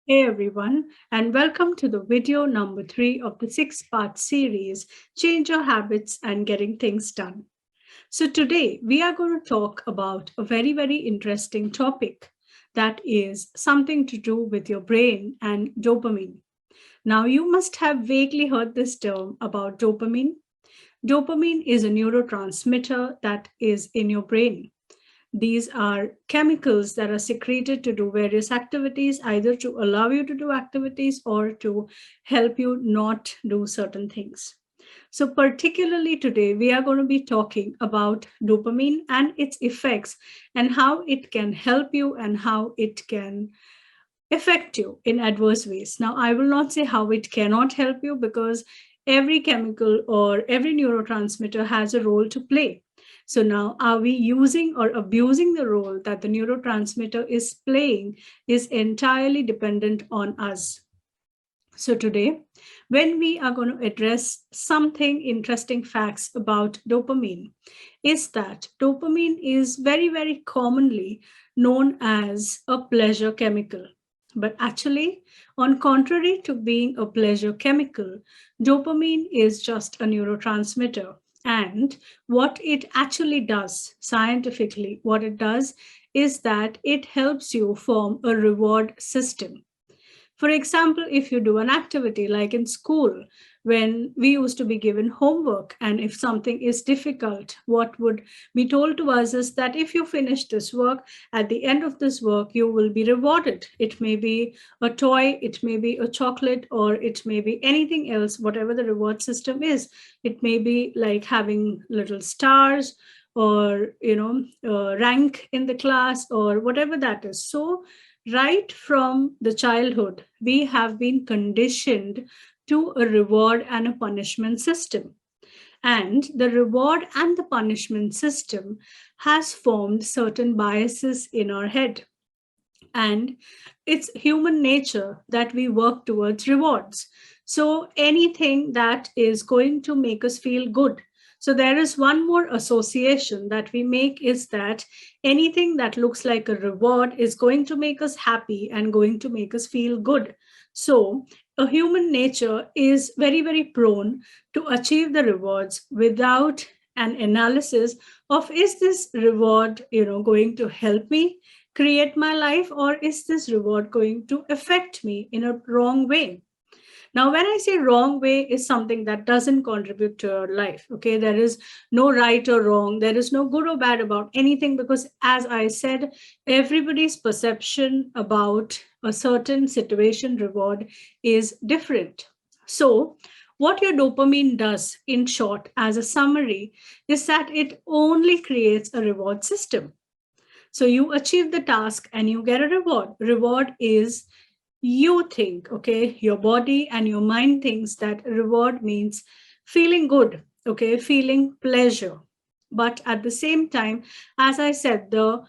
Hey everyone, and welcome to the video number 3 of the 6-part series Change Your Habits and Getting Things Done. So, today we are going to talk about a very interesting topic that is something to do with your brain and dopamine. Now, you must have vaguely heard this term about dopamine. Dopamine is a neurotransmitter that is in your brain. These are chemicals that are secreted to do various activities, either to allow you to do activities or to help you not do certain things. So, particularly today, we are going to be talking about dopamine and its effects and how it can help you and how it can affect you in adverse ways. Now, I will not say how it cannot help you because every chemical or every neurotransmitter has a role to play. So, now are we using or abusing the role that the neurotransmitter is playing is entirely dependent on us. So, today, when we are going to address something interesting facts about dopamine, is that dopamine is very commonly known as a pleasure chemical. But actually, on contrary to being a pleasure chemical, dopamine is just a neurotransmitter. And what it actually does, scientifically, what it does is that it helps you form a reward system. For example, if you do an activity like in school, when we used to be given homework, and if something is difficult, what would be told to us is that if you finish this work, at the end of this work, you will be rewarded. It may be a toy, it may be a chocolate, or it may be anything else, whatever the reward system is. It may be like having little stars or rank in the class or whatever that is. So right from the childhood, we have been conditioned to a reward and a punishment system. And the reward and the punishment system has formed certain biases in our head. And it's human nature that we work towards rewards. So anything that is going to make us feel good. So there is one more association that we make is that anything that looks like a reward is going to make us happy and going to make us feel good. So a human nature is very prone to achieve the rewards without an analysis of is this reward going to help me create my life, or is this reward going to affect me in a wrong way? Now, when I say wrong way, is something that doesn't contribute to your life. Okay, there is no right or wrong, there is no good or bad about anything, because as I said, everybody's perception about a certain situation reward is different. So what your dopamine does, in short, as a summary, is that it only creates a reward system. So you achieve the task and you get a reward. Reward is you think, okay, your body and your mind thinks that reward means feeling good, okay, feeling pleasure. But at the same time, as I said, the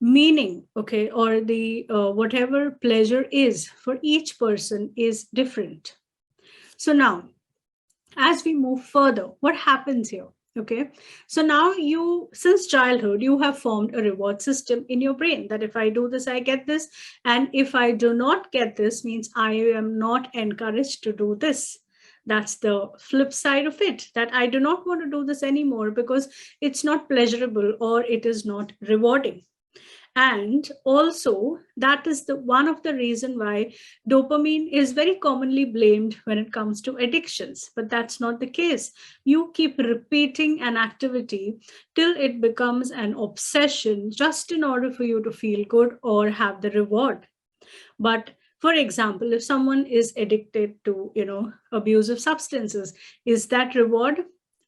meaning, okay, or the whatever pleasure is for each person is different. So now, as we move further, what happens here? Okay, so now you, since childhood, you have formed a reward system in your brain that if I do this, I get this, and if I do not get this, means I am not encouraged to do this. That's the flip side of it, that I do not want to do this anymore because it's not pleasurable or it is not rewarding. And also, that is the one of the reason why dopamine is very commonly blamed when it comes to addictions. But that's not the case. You keep repeating an activity till it becomes an obsession just in order for you to feel good or have the reward. But for example, if someone is addicted to abusive substances, is that reward?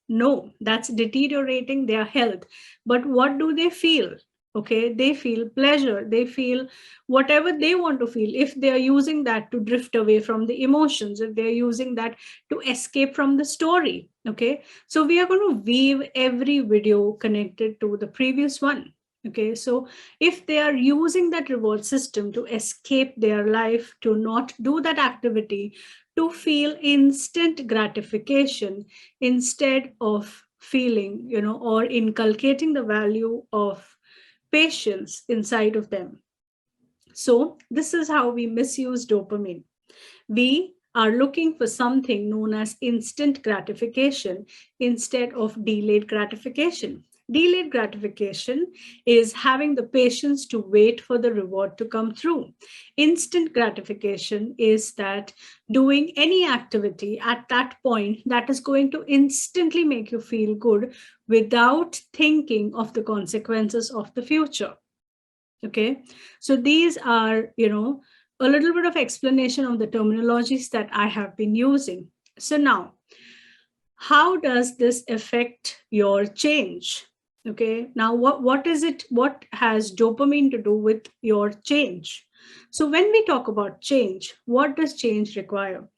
No, that's deteriorating their health. But what do they feel? Okay, they feel pleasure, they feel whatever they want to feel. If they are using that to drift away from the emotions, if they're using that to escape from the story. Okay, so we are going to weave every video connected to the previous one. Okay, so if they are using that reward system to escape their life, to not do that activity, to feel instant gratification instead of feeling, or inculcating the value of patience inside of them. So this is how we misuse dopamine. We are looking for something known as instant gratification instead of delayed gratification. Delayed gratification is having the patience to wait for the reward to come through. Instant gratification is that doing any activity at that point that is going to instantly make you feel good without thinking of the consequences of the future. Okay, so these are, a little bit of explanation of the terminologies that I have been using. So now, how does this affect your change? Okay, now what is it? What has dopamine to do with your change? So when we talk about change, what does change require?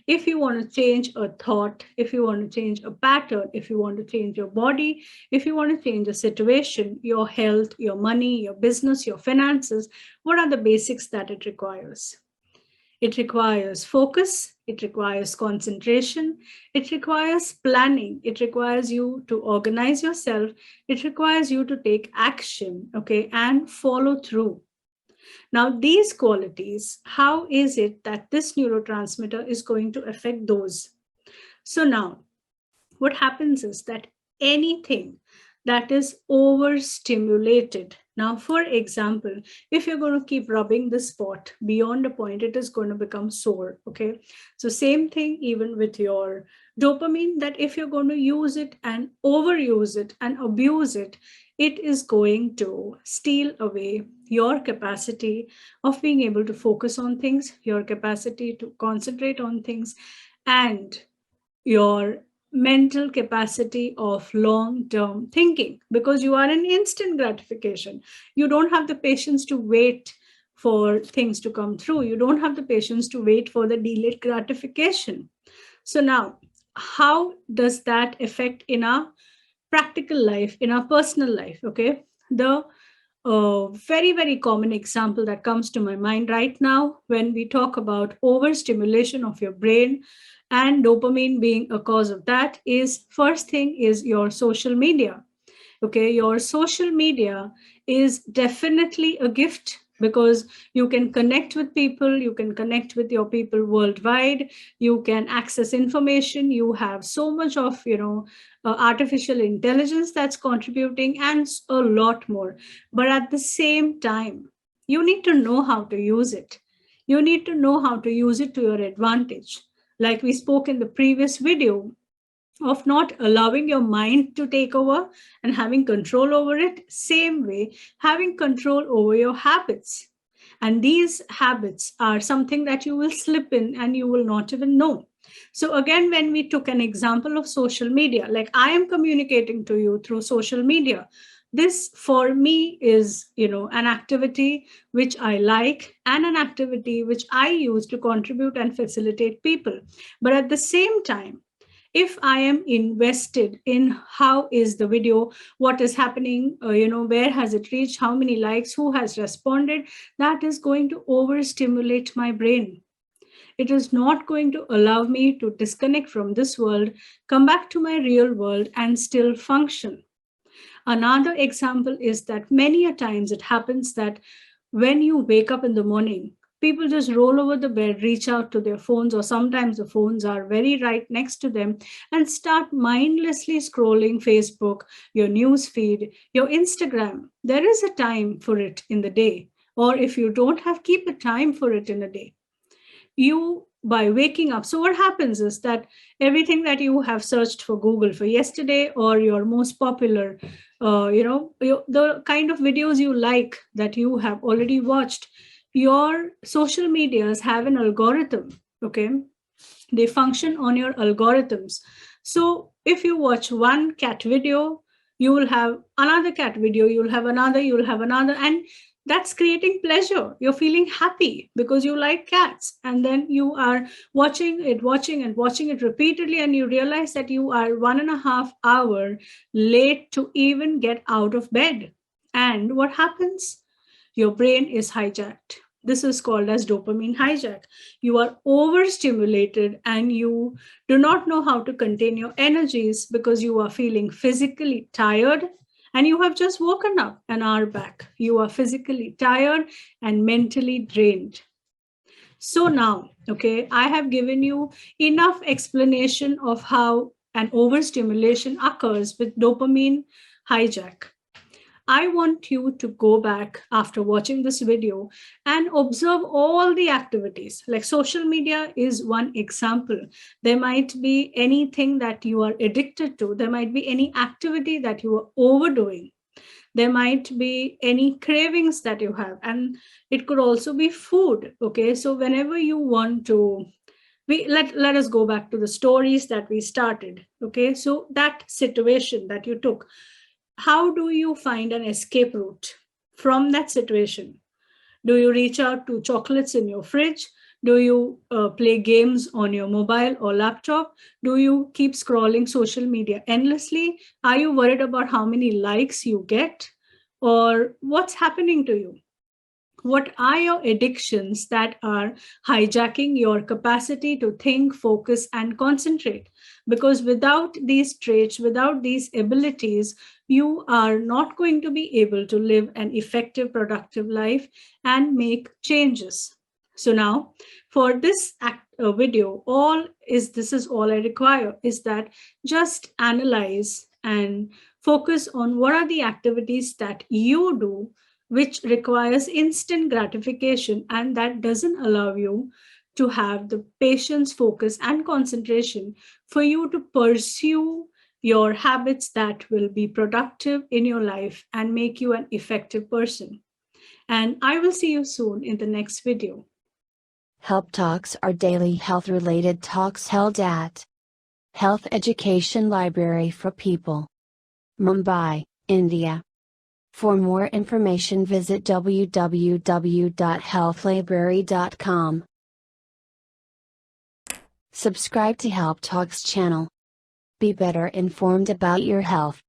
If you want to change a thought, if you want to change a pattern, if you want to change your body, if you want to change a situation, your health, your money, your business, your finances, what are the basics that it requires? It requires focus, it requires concentration, it requires planning, it requires you to organize yourself, it requires you to take action, okay, and follow through. Now, these qualities, how is it that this neurotransmitter is going to affect those? So, now what happens is that anything that is overstimulated, now, for example, if you're going to keep rubbing the spot beyond a point, it is going to become sore. Okay. So, same thing even with your dopamine, that if you're going to use it and overuse it and abuse it, it is going to steal away your capacity of being able to focus on things, your capacity to concentrate on things, and your mental capacity of long term thinking, because you are in instant gratification. You don't have the patience to wait for things to come through. You don't have the patience to wait for the delayed gratification. So, now, how does that affect in our practical life, in our personal life? Okay. The very, very common example that comes to my mind right now when we talk about overstimulation of your brain and dopamine being a cause of that is, first thing is your social media. Okay, your social media is definitely a gift, because you can connect with people, you can connect with your people worldwide, you can access information, you have so much of, artificial intelligence that's contributing, and a lot more. But at the same time, you need to know how to use it. You need to know how to use it to your advantage. Like we spoke in the previous video, of not allowing your mind to take over and having control over it, same way, having control over your habits. And these habits are something that you will slip in and you will not even know. So, again, when we took an example of social media, like I am communicating to you through social media, this for me is, an activity which I like and an activity which I use to contribute and facilitate people. But at the same time, if I am invested in how is the video, what is happening, where has it reached, how many likes, who has responded, that is going to overstimulate my brain. It is not going to allow me to disconnect from this world, come back to my real world, and still function. Another example is that many a times it happens that when you wake up in the morning, people just roll over the bed, reach out to their phones, or sometimes the phones are very right next to them, and start mindlessly scrolling Facebook, your news feed, your Instagram. There is a time for it in the day. Or if you don't have, keep a time for it in a day. You, by waking up, so what happens is that everything that you have searched for Google for yesterday, or your most popular, the kind of videos you like that you have already watched, your social medias have an algorithm. Okay, they function on your algorithms. So if you watch one cat video, you will have another cat video, you'll have another, you'll have another, and that's creating pleasure. You're feeling happy because you like cats, and then you are watching and watching it repeatedly, and you realize that you are 1.5 hour late to even get out of bed. And what happens? Your brain is hijacked. This is called as dopamine hijack. You are overstimulated and you do not know how to contain your energies because you are feeling physically tired and you have just woken up an hour back. You are physically tired and mentally drained. So now, okay, I have given you enough explanation of how an overstimulation occurs with dopamine hijack. I want you to go back after watching this video and observe all the activities. Like social media is one example. There might be anything that you are addicted to, there might be any activity that you are overdoing, there might be any cravings that you have, and it could also be food. Okay, so whenever you want to, let us go back to the stories that we started. Okay, so that situation that you took, how do you find an escape route from that situation? Do you reach out to chocolates in your fridge? Do you play games on your mobile or laptop? Do you keep scrolling social media endlessly? Are you worried about how many likes you get? Or what's happening to you? What are your addictions that are hijacking your capacity to think, focus, and concentrate? Because without these traits, without these abilities, you are not going to be able to live an effective, productive life and make changes. So now, for this video, this is all I require is that just analyze and focus on what are the activities that you do which requires instant gratification and that doesn't allow you to have the patience, focus, and concentration for you to pursue your habits that will be productive in your life and make you an effective person. And I will see you soon in the next video. Help Talks are daily health-related talks held at Health Education Library for People, Mumbai, India. For more information visit www.healthlibrary.com. Subscribe to Help Talks channel. Be better informed about your health.